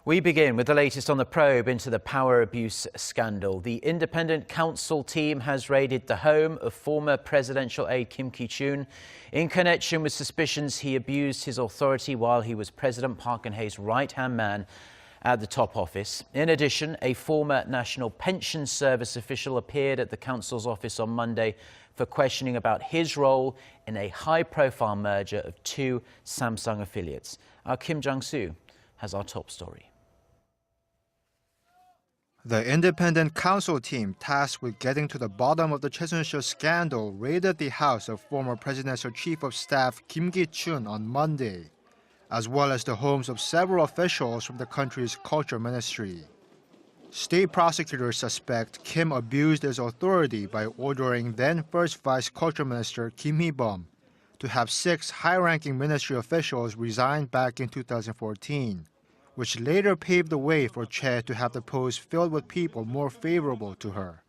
We begin with the latest on the probe into the power abuse scandal. The independent counsel team has raided the home of former presidential aide Kim Ki-choon in connection with suspicions he abused his authority while he was President Park Geun-hye's right-hand man at the top office. In addition, a former National Pension Service official appeared at the counsel's office on Monday for questioning about his role in a high-profile merger of two Samsung affiliates. Our Kim Jung-soo has our top story. The independent counsel team tasked with getting to the bottom of the Choi Soon-sil scandal raided the house of former presidential chief of staff Kim Ki-choon on Monday, as well as the homes of several officials from the country's culture ministry. State prosecutors suspect Kim abused his authority by ordering then First Vice Culture Minister Kim Hee-bum to have 6 high-ranking ministry officials resign back in 2014. Which later paved the way for Choi to have the post filled with people more favorable to her.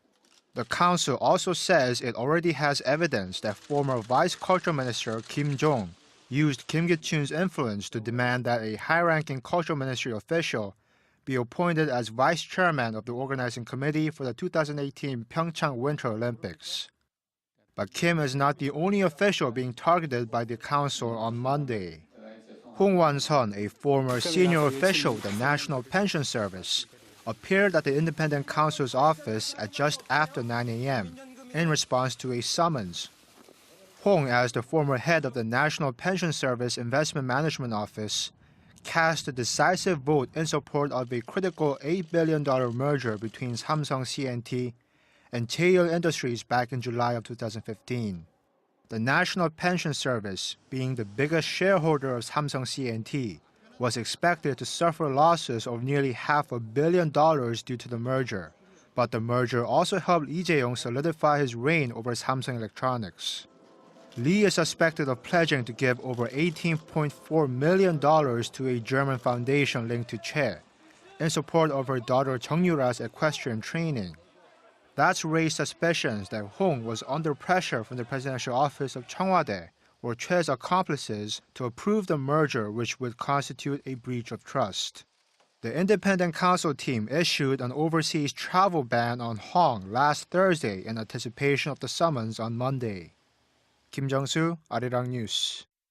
The council also says it already has evidence that former Vice Culture Minister Kim Jong used Kim Ki-choon's influence to demand that a high-ranking Culture Ministry official be appointed as vice chairman of the organizing committee for the 2018 Pyeongchang Winter Olympics. But Kim is not the only official being targeted by the council on Monday. Hong Wan-sun, a former senior official of the National Pension Service, appeared at the independent counsel's office at just after 9 a.m. in response to a summons. Hong, as the former head of the National Pension Service Investment Management Office, cast a decisive vote in support of a critical $8 billion merger between Samsung C&T and Chaeil Industries back in July of 2015. The National Pension Service, being the biggest shareholder of Samsung C&T, was expected to suffer losses of nearly $500 million due to the merger. But the merger also helped Lee Jae-yong solidify his reign over Samsung Electronics. Lee is suspected of pledging to give over $18.4 million to a German foundation linked to Choi in support of her daughter Jung Yura's equestrian training. That's raised suspicions that Hong was under pressure from the presidential office of Cheongwade or Choi's accomplices to approve the merger, which would constitute a breach of trust. The independent counsel team issued an overseas travel ban on Hong last Thursday in anticipation of the summons on Monday. Kim Jung-soo, Arirang News.